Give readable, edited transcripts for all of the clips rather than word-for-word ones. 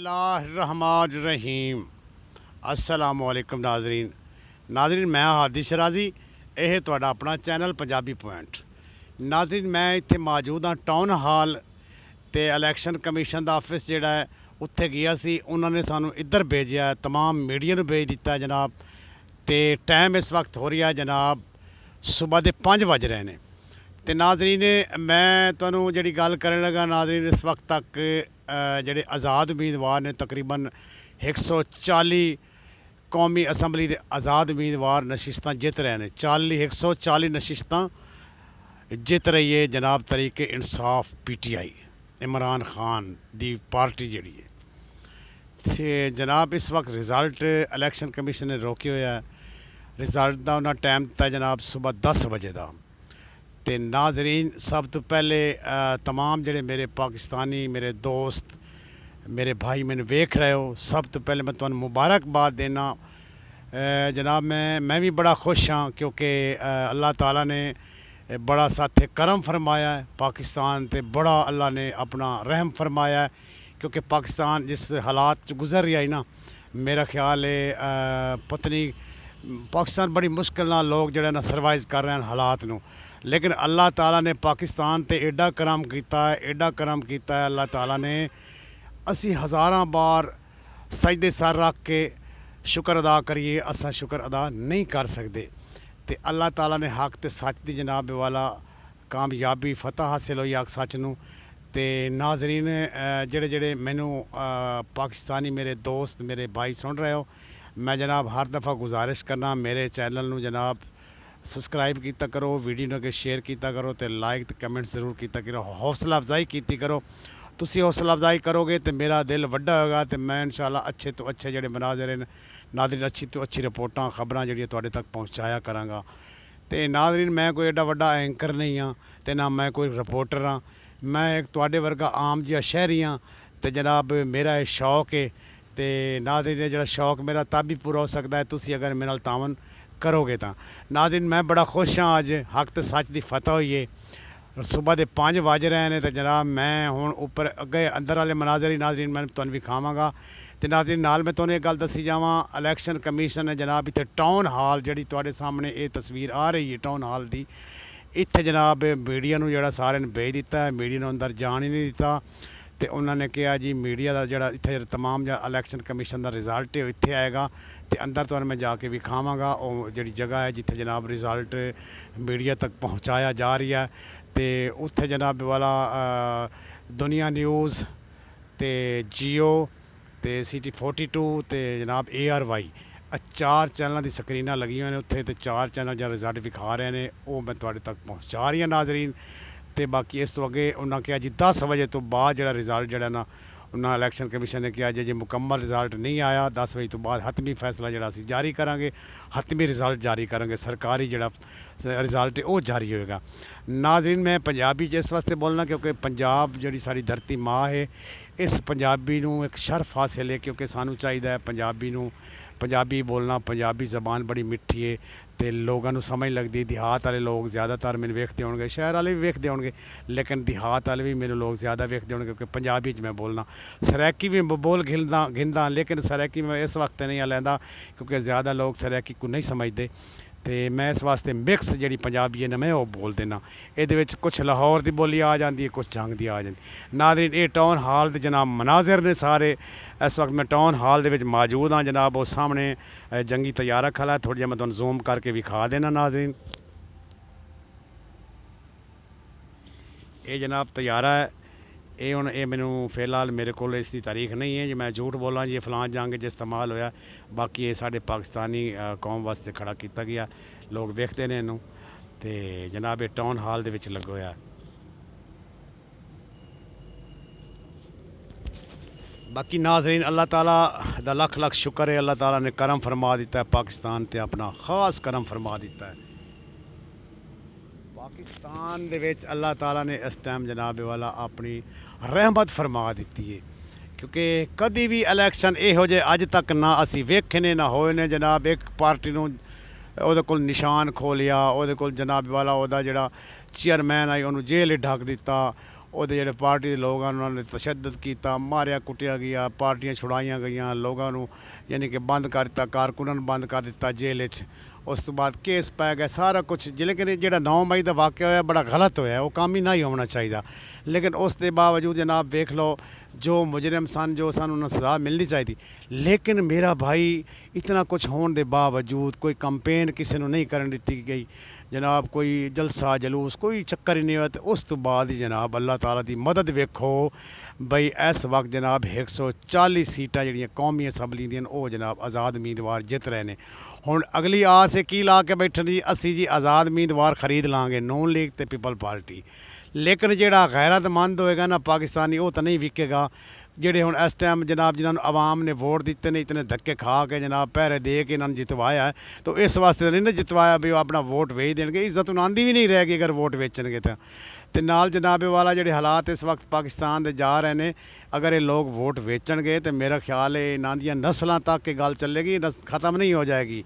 बिस्मिल्लाहिर्रहमानिर्रहीम अस्सलामुअलैकुम नाजरीन मैं हादी शराजी ਇਹ ਤੁਹਾਡਾ ਆਪਣਾ ਚੈਨਲ ਪੰਜਾਬੀ ਪੁਆਇੰਟ। ਨਾਜ਼ਰੀਨ ਮੈਂ ਇੱਥੇ ਮੌਜੂਦ ਹਾਂ ਟਾਊਨ ਹਾਲ ਤੇ ਇਲੈਕਸ਼ਨ ਕਮਿਸ਼ਨ ਦਾ ਆਫਿਸ ਜਿਹੜਾ ਹੈ ਉੱਥੇ ਗਿਆ ਸੀ। ਉਹਨਾਂ ਨੇ ਸਾਨੂੰ ਇੱਧਰ ਭੇਜਿਆ, तमाम ਮੀਡੀਆ ਨੂੰ ਭੇਜ ਦਿੱਤਾ ਜਨਾਬ। ਤੇ ਟਾਈਮ ਇਸ ਵਕਤ ਹੋ ਰਿਹਾ ਜਨਾਬ ਸਵੇਰ ਦੇ 5 ਵਜ ਰਹੇ ਨੇ। ਤੇ ਨਾਜ਼ਰੀਨ ਮੈਂ ਤੁਹਾਨੂੰ ਜਿਹੜੀ ਗੱਲ ਕਰਨ ਲੱਗਾ ਨਾਜ਼ਰੀਨ, ਇਸ ਵਕਤ ਤੱਕ ਜਿਹੜੇ ਆਜ਼ਾਦ ਉਮੀਦਵਾਰ ਨੇ ਤਕਰੀਬਨ 140 कौमी असैम्बली के आज़ाद उम्मीदवार नशिस्तां जित रहे हैं। 140 नशिस्तां जित रही है जनाब तरीके इंसाफ PTI इमरान खान दी पार्टी जी है। जनाब इस वक्त रिजल्ट इलैक्शन कमीशन ने रोके हुए है। रिजल्ट का उन्हें टाइम दिता जनाब सुबह 10 बजे का। तो नाजरीन सब तो पहले तमाम जोड़े मेरे पाकिस्तानी मेरे दोस्त मेरे भाई मैंने वेख रहे हो, सब तो पहले मैं तुम्हें मुबारकबाद देना जनाब। मैं भी बड़ा खुश हाँ क्योंकि अल्लाह ताला ने बड़ा साथे करम फरमाया है पाकिस्तान ते, बड़ा अल्लाह ने अपना रहम फरमाया है। क्योंकि पाकिस्तान जिस हालात गुजर रही है ना, मेरा ख्याल है पत्नी पाकिस्तान बड़ी मुश्किल ना लोग जो ना सर्वाइव कर रहे हैं हालात नूं। लेकिन अल्लाह ताला ने पाकिस्तान ते एडा करम किया है, एडा करम किया है अल्लाह ताला ने। असी हज़ारां बार सजदे सर रख के शुक्र अदा करिए, असा शुक्र अदा नहीं कर सकते। तो अल्लाह ताला ने हक ते सच दी जनाब वाला कामयाबी फतह हासिल हुई हक सच नूं। ते नाजरीन जेड़े जेड़े मैनू पाकिस्तानी मेरे दोस्त मेरे भाई सुन रहे हो, मैं जनाब हर दफ़ा गुजारिश करना मेरे चैनल नूं जनाब सबसक्राइब किया करो, वीडियो नूं शेयर किया करो, तो लाइक तो कमेंट जरूर किया करो, हौसला अफजाई की करो। तुसी हौसला अफजाई करोगे तो मेरा दिल वड्डा होगा। तो मैं इंशाल्लाह अच्छे तो अच्छे जोड़े मनाजर हैं नाजरीन, अच्छी तो अच्छी रिपोर्टां खबरां जी तुहाडे तक पहुँचाया कराँगा। तो नाजरीन मैं कोई एडा वड्डा एंकर नहीं हाँ, तो ना मैं कोई रिपोर्टर हाँ, मैं एक तुहाडे वर्गा आम जिहा शहरी हाँ। तो जनाब मेरा ये शौक है। तो नाजरीन जो शौक मेरा तब भी पूरा हो सकता है तुसी अगर मेरे नाल तावन करोगे। तो नाजरीन मैं बड़ा खुश हाँ, अज हक तो सच की फतह हुई है। सुबह के 5 बज रहे हैं। तो जनाब मैं हुण उपर अगे अंदर वाले मनाजर ही नाजरीन मैं तुहानूं विखावांगा। तो नाजरीन नाल मैं तुहानूं एक गल दसी जावां, इलैक्शन कमीशन ने जनाब इत्थे टाउन हाल जिहड़ी तुहाडे सामने ये तस्वीर आ रही है टाउन हाल दी, इत्थे जनाब मीडिया नूं जिहड़ा सारे ने भेज दिता है, मीडिया नूं अंदर जाण ही नहीं दिता। तो उन्होंने कहा जी मीडिया का जिहड़ा इत्थे तमाम जो इलैक्शन कमीशन का रिजल्ट है इत्थे आएगा। तो अंदर तुहानूं मैं जाके विखावांगा वो जिहड़ी जगह है जिथे जनाब रिजल्ट मीडिया तक पहुँचाया जा रही है। तो उत्थे जनाब वाला दुनिया न्यूज़ तो जियो तो सिटी 42 तो जनाब ARY 4 चैनलों की स्क्रीनां लगी हुई ने उत्थे। तो 4 चैनल जो रिजल्ट विखा रहे हैं वो मैं तुहाडे तक पहुँचा रही हाँ नाजरीन। तो बाकी इस तो अगे उन्होंने कहा जी 10 बजे तो बाद जो रिजल्ट जोड़ा ना उन्होंने इलैक्शन कमीशन ने कहा जी मुकम्मल रिजल्ट नहीं आया 10 बजे तो बाद हतमी फैसला जोड़ा असी जारी करांगे, हतमी रिजल्ट जारी करांगे, सरकारी जोड़ा रिजल्ट है वो जारी होएगा। नाजरीन मैं पंजाबी इस वास्ते बोलना क्योंकि पंजाब जी साड़ी धरती माँ है, इस पंजाबी नूं एक शर्फ हासिल है क्योंकि सानू चाहिए पंजाबी नूं पंजाबी बोलना। पंजाबी जबान बड़ी मिठी है तो लोगों को समझ लगती। देहात वाले लोग ज़्यादातर मैंने वेखते होंगे, शहर वाले भी वेखते होंगे, लेकिन देहात वाले भी मेरे लोग ज़्यादा वेखते होंगे क्योंकि पंजाबी मैं बोलना। सरैकी भी बोल घिंदा लेकिन सरैकी मैं इस वक्त नहीं लैंदा क्योंकि ज़्यादा लोग सरैकी को नहीं समझते। तो मैं इस वास्ते मिक्स जी पंजाबी है ना मैं वो बोल देना। ये कुछ लाहौर की बोली आ जाती है, कुछ जंग की आ जाती। नाज़रीन ये टाउन हाल के जनाब मनाजर ने सारे इस वक्त मैं टाउन हाल के मौजूद हाँ जनाब। वो सामने जंगी तैयारा खड़ा है, थोड़ी जी मैं तुहानूं जूम करके विखा देना नाज़रीन। ये जनाब तैयारा है, ये हुण ये मैनू फिलहाल मेरे को इसकी तारीख नहीं है जी मैं झूठ बोला जी फलां जंग च इस्तेमाल होया। बाकी ये साढ़े पाकिस्तानी कौम वास्ते खड़ा किया गया, लोग वेखते ने इनू। तो जनाब ये टाउन हाल दे विच लगा होया। बाकी नाजरीन अल्लाह ताला दा लख लख शुक्र है, अल्लाह ताला ने करम फरमा दिता है पाकिस्तान ते अपना खास करम फरमा दिता है। पाकिस्तान दे विच अल्लाह ताला ने इस टाइम जनाब वाला अपनी रहमत फरमा दी है क्योंकि कभी भी इलैक्शन इहो जे अज तक ना असी वेखे ने ना होए ने जनाब। एक पार्टी नूं ਉਹਦੇ ਕੋਲ निशान खोलिया, ਉਹਦੇ ਕੋਲ जनाब वाला ਉਹਦਾ ਜਿਹੜਾ चेयरमैन आई उन्होंने जेल ढक दिता, ਉਹਦੇ ਜਿਹੜੇ ਪਾਰਟੀ ਦੇ ਲੋਕ ਹਨ ਉਹਨਾਂ ਨੇ ਤਸ਼ੱਦਦ ਕੀਤਾ, ਮਾਰਿਆ ਕੁੱਟਿਆ ਗਿਆ, ਪਾਰਟੀਆਂ ਛੁਡਾਈਆਂ ਗਈਆਂ, ਲੋਕਾਂ ਨੂੰ ਯਾਨੀ ਕਿ ਬੰਦ ਕਰ ਦਿੱਤਾ, ਕਾਰਕੁਨਾਂ ਨੂੰ ਬੰਦ ਕਰ ਦਿੱਤਾ ਜੇਲ੍ਹ 'ਚ। ਉਸ ਤੋਂ ਬਾਅਦ ਕੇਸ ਪੈ ਗਿਆ ਸਾਰਾ ਕੁਛ। ਲੇਕਿਨ ਜਿਹੜਾ 9 ਮਈ ਦਾ ਵਾਕਿਆ ਹੋਇਆ ਬੜਾ ਗਲਤ ਹੋਇਆ, ਉਹ ਕੰਮ ਹੀ ਨਹੀਂ ਹੋਣਾ ਚਾਹੀਦਾ। ਲੇਕਿਨ ਉਸ ਦੇ ਬਾਵਜੂਦ ਜਨਾਬ ਵੇਖ ਲਓ ਜੋ ਮੁਜਰਮ ਸਨ, ਜੋ ਸਨ ਉਹਨਾਂ ਨੂੰ ਸਜ਼ਾ ਮਿਲਣੀ ਚਾਹੀਦੀ। ਲੇਕਿਨ ਮੇਰਾ ਭਾਈ ਇਤਨਾ ਕੁਛ ਹੋਣ ਦੇ ਬਾਵਜੂਦ ਕੋਈ ਕੰਪੇਨ ਕਿਸੇ ਨੂੰ ਨਹੀਂ ਕਰਨ ਦਿੱਤੀ ਗਈ जनाब, कोई जलसा जलूस कोई चक्कर ही नहीं होया। तो उस तो बाद ही जनाब अल्लाह ताला की मदद वेखो बई इस वक्त जनाब 140 सीटां जिहड़ियां कौमी असैंबली दियां वो जनाब आज़ाद उम्मीदवार जित रहे हैं। हुण अगली आस की ला के बैठन जी असी जी आज़ाद उम्मीदवार खरीद लाँगे नून लीग ते पीपल पार्टी। लेकिन जिहड़ा गैरतमंद होएगा ना पाकिस्तानी वो तो नहीं विकेगा। ਜਿਹੜੇ ਹੁਣ ਇਸ ਟਾਈਮ ਜਨਾਬ ਜਿਨ੍ਹਾਂ ਨੂੰ ਆਵਾਮ ਨੇ ਵੋਟ ਦਿੱਤੇ ਨੇ ਇਤਨੇ ਧੱਕੇ ਖਾ ਕੇ ਜਨਾਬ ਪੈਰੇ ਦੇ ਕੇ ਇਹਨਾਂ ਨੂੰ ਜਿਤਵਾਇਆ ਤਾਂ ਇਸ ਵਾਸਤੇ ਨਹੀਂ ਨਾ ਜਿਤਵਾਇਆ ਵੀ ਉਹ ਆਪਣਾ ਵੋਟ ਵੇਚ ਦੇਣਗੇ। ਇੱਜ਼ਤ ਉਹਨਾਂ ਦੀ ਵੀ ਨਹੀਂ ਰਹੇਗੀ ਅਗਰ ਵੋਟ ਵੇਚਣਗੇ ਤਾਂ। ਤੇ ਨਾਲ ਜਨਾਬ ਵਾਲਾ ਜਿਹੜੇ ਹਾਲਾਤ ਇਸ ਵਕਤ ਪਾਕਿਸਤਾਨ ਦੇ ਜਾ ਰਹੇ ਨੇ, ਅਗਰ ਇਹ ਲੋਕ ਵੋਟ ਵੇਚਣਗੇ ਤਾਂ ਮੇਰਾ ਖਿਆਲ ਹੈ ਇਹਨਾਂ ਦੀਆਂ ਨਸਲਾਂ ਤੱਕ ਇਹ ਗੱਲ ਚੱਲੇਗੀ, ख़त्म नहीं हो जाएगी।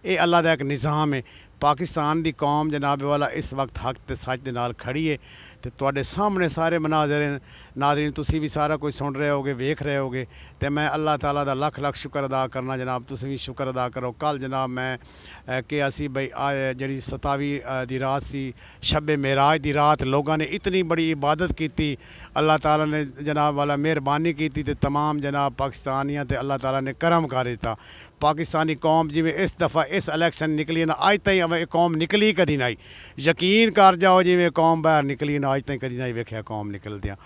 ये अल्लाह का एक निज़ाम है। पाकिस्तान की कौम जनाब वाला इस वक्त हक ते सच दे नाल खड़ी है। तो तुहाडे सामने सारे मनाजर नाज़रीन, तुसी भी सारा कुछ सुन रहे होगे, वेख रहे होगे। तो मैं अल्लाह ताला दा लख लख शुक्र अदा करना जनाब, तुसी भी शुक्र अदा करो। कल जनाब मैं कि असी बई जी 27 दी रात सी शब मेराज दी रात लोगों ने इतनी बड़ी इबादत की, अल्लाह ताला ने जनाब वाला मेहरबानी की तो तमाम जनाब पाकिस्तानियाँ ते अल्लाह ताला ने करम कर दिता। पाकिस्तानी कौम जिमें इस दफ़ा इस इलैक्शन निकली ना अज ताईं कौम निकली कदी नहीं। यकीन कर जाओ जिमें कौम बाहर निकली ना अज ताईं कदी नहीं वेख्या कौम निकलदियाँ।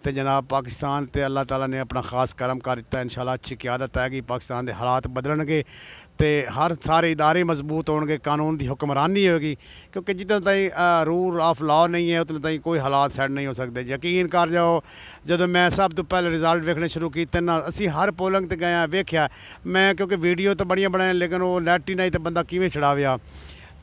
तो जनाब पाकिस्तान ते अल्लाह ताला ने अपना खास करम कर दिता। इंशाल्लाह अच्छी क़यादत है कि पाकिस्तान के हालात बदलणगे तो हर सारे इदारे मजबूत होंगे, कानून की हुक्मरानी होगी। क्योंकि जितने ताईं रूल ऑफ लॉ नहीं है उतने ताईं कोई हालात सैट नहीं हो सकते। यकीन कर जाओ जो मैं सब तो पहले रिजल्ट वेखने शुरू किए ना असी हर पोलिंग ते गए वेख्या मैं, क्योंकि वीडियो तो बड़ियां बनाए लेकिन वो नेट ही नहीं तो बंदा किवें छड़ाविया।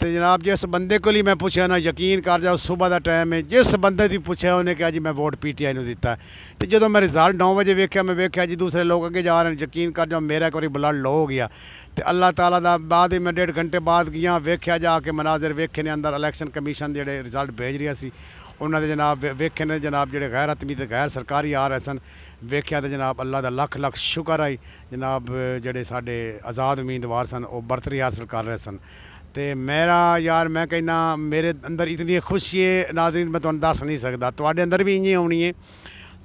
तो जनाब जिस बंदे को ही मैं पूछा ना, यकीन कर जाओ सुबह का टाइम है, जिस बंदे की पूछा उन्हें कहा जी मैं वोट PTI को दिता है। तो जो मैं रिजल्ट 9 बजे वेख्या मैं वेख्या जी दूसरे लोग अगे जा रहे हैं, यकीन कर जाओ मेरा एक बार ब्लड लो हो गया। तो अल्लाह ताला दा बाद ही मैं 1.5 घंटे बाद गया वेख्या जाके मनाजर वेखे ने अंदर इलैक्शन कमीशन जे रिजल्ट भेज रहा सी उन्होंने जनाब वेखे ने जनाब जो गैर हतमी ते गैर सरकारी आ रहे सन वेख्या। तो जनाब अल्लाह का लख लख शुक्र आई जनाब जोड़े साढ़े आज़ाद उम्मीदवार सन वो बरतरी हासिल कर रहे सन। तो मेरा यार मैं कहना मेरे अंदर इतनी खुशी है नाज़रीन मैं तुहानू दस नहीं सकता, तुहाडे अंदर भी इं आनी है।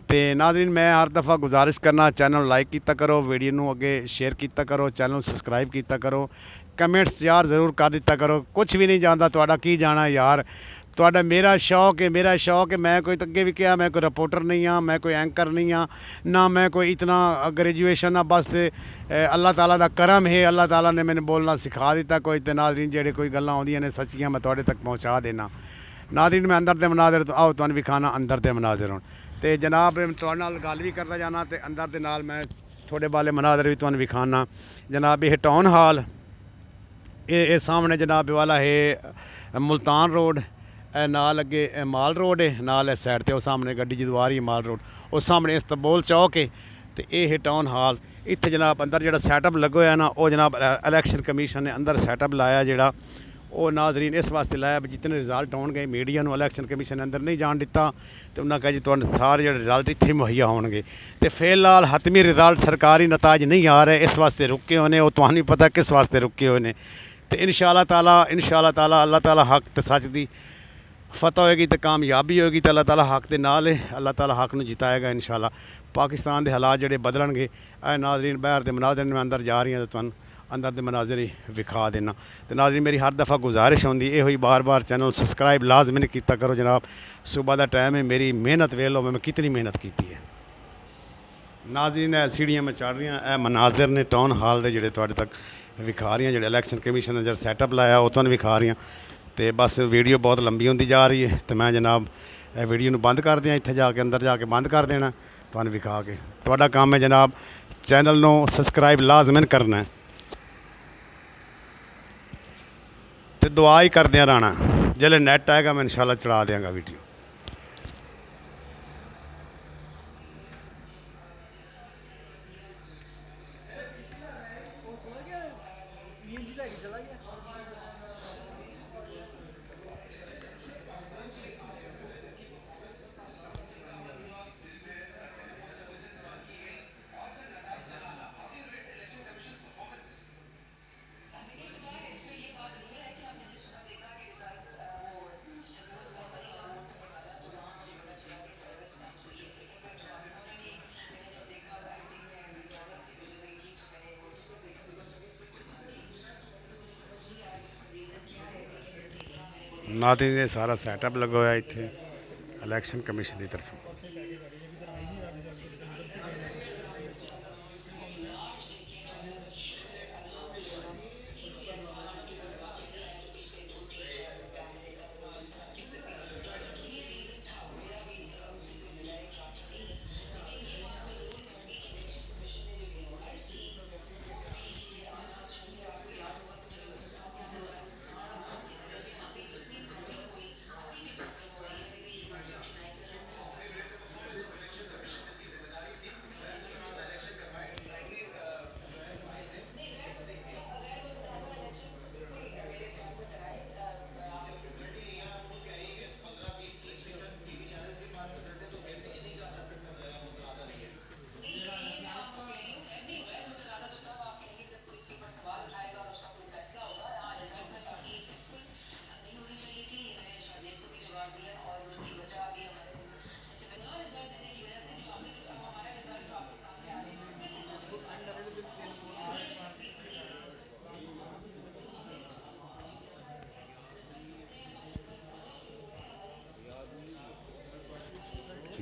तो नाज़रीन मैं हर दफ़ा गुजारिश करना चैनल लाइक किया करो, वीडियो नू अगे शेयर किया करो, चैनल सबसक्राइब किया करो, कमेंट्स यार ज़रूर कर दिता करो। कुछ भी नहीं जानता तुहाडा की जाना यार, तुहाडा मेरा शौक है, मेरा शौक है। मैं कोई अगे भी कहा मैं कोई रिपोर्टर नहीं हाँ, मैं कोई एंकर नहीं हाँ, ना मैं कोई इतना ग्रेजुएशन आ, बस अल्लाह ताला दा करम है। अल्लाह ताला ने मैंने बोलना सिखा दिता। कोई तो नाज़रीन जेड़े कोई गल्लां आउंदियां ने सच्चियां मैं तुहाडे तक पहुँचा देना। नाज़रीन मैं अंदर दे मनाजर तो आओ तुहानू विखाना अंदर दे मनाजर हुण। तो जनाब तुहाडे नाल गल भी करता जाना तो अंदर दे नाल मैं थोड़े वाले मनाजर भी तुहानू विखाना। जनाब ये टाउन हाल ये सामने जनाब वाला है मुल्तान रोड, नाल अगे माल रोड है, नाल इस साइड ते सामने गड्डी जदों आ रही है माल रोड, उस सामने इस्तंबुल चौक है। तो ये टाउन हाल इत्थे जनाब अंदर जो सैटअप लगे हुआ ना वो जनाब इलैक्शन कमीशन ने अंदर सैटअप लाया जोड़ा वो नाज़रीन इस वास्ते लाया भी जितने रिजल्ट होंगे मीडिया को इलैक्शन कमीशन ने अंदर नहीं जान दिता। तो उन्होंने कहा जी तुहानू सारे जो रिजल्ट इत्थे मुहैया होंगे। तो फिलहाल हतमी रिजल्ट सरकारी नताज नहीं आ रहे, इस वास्ते रुके होने, वो तुहानू पता किस वास्ते रुके हुए ने। तो इंशाअल्लाह ताला अल्लाह ताला हक ते सच दी फतह होएगी तो कामयाबी होएगी। तो अल्लाह ताला हक दे नाल है, अल्लाह ताला हक नूं जिताएगा इंशाअल्लाह। पाकिस्तान के हालात जोड़े बदलणगे नाज़रीन बाहर के मनाजर में अंदर जा रही हैं तो तुहानू अंदर के मनाजर ही विखा देना। तो नाज़रीन मेरी हर दफ़ा गुजारिश होंदी ये हुई बार बार चैनल सबसक्राइब लाजमी किया करो जनाब। सुबह का टाइम है, मेरी मेहनत वेख लो मैं कितनी मेहनत की है। नाज़रीन सीढ़ियाँ में चढ़ रही हैं मनाजर ने टाउन हाल के जोड़े तुहाडे तक विखा रही हैं, जो इलैक्शन कमीशन ने जो सैटअप लाया वो तुहानू विखा रही हैं। तो बस वीडियो बहुत लंबी होती जा रही है तो मैं जनाब वीडियो नूं बंद कर दिया, इत्थे जाके अंदर जाके बंद कर देना तुहानू विखा के। तुहाडा काम है जनाब चैनल नूं सबसक्राइब लाजमन करना है तो दुआ ही करदे रहना। जिसले नैट आएगा मैं इंशाल्लाह चढ़ा देंगा वीडियो। ਨਾਜ਼ਰੀਨ ਇਹ ਸਾਰਾ ਸੈਟਅਪ ਲੱਗਾ ਹੋਇਆ ਇੱਥੇ ਇਲੈਕਸ਼ਨ ਕਮਿਸ਼ਨ ਦੀ ਤਰਫੋਂ।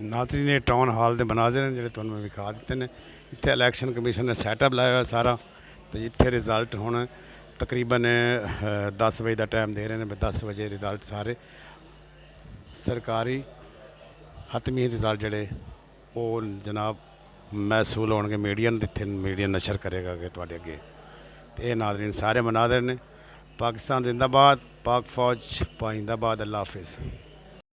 ਨਾਜ਼ਰੀਨ ਇਹ ਟਾਊਨ ਹਾਲ ਦੇ ਮਨਾਜ਼ਰ ਨੇ ਜਿਹੜੇ ਤੁਹਾਨੂੰ ਮੈਂ ਵਿਖਾ ਦਿੱਤੇ ਨੇ। ਇੱਥੇ ਇਲੈਕਸ਼ਨ ਕਮਿਸ਼ਨ ਨੇ ਸੈਟਅਪ ਲਾਇਆ ਹੋਇਆ ਸਾਰਾ, ਤੇ ਇੱਥੇ ਰਿਜ਼ਲਟ ਹੁਣ ਤਕਰੀਬਨ 10 ਵਜੇ ਦਾ ਟਾਈਮ ਦੇ ਰਹੇ ਨੇ। 10 ਵਜੇ ਰਿਜ਼ਲਟ ਸਾਰੇ ਸਰਕਾਰੀ ਹਤਮੀ ਰਿਜ਼ਲਟ ਜਿਹੜੇ ਉਹ ਜਨਾਬ ਮਹਿਸੂਲ ਹੋਣਗੇ ਮੀਡੀਆ ਨੂੰ, ਇੱਥੇ ਮੀਡੀਆ ਨਸ਼ਰ ਕਰੇਗਾ ਕਿ ਤੁਹਾਡੇ ਅੱਗੇ। ਤੇ ਇਹ ਨਾਜ਼ਰੀਨ ਸਾਰੇ ਮਨਾਜ਼ਰ ਨੇ। ਪਾਕਿਸਤਾਨ ਜ਼ਿੰਦਾਬਾਦ, ਪਾਕ ਫੌਜ ਪਾਇੰਦਾਬਾਦ, ਅੱਲਾ ਹਾਫਿਜ਼।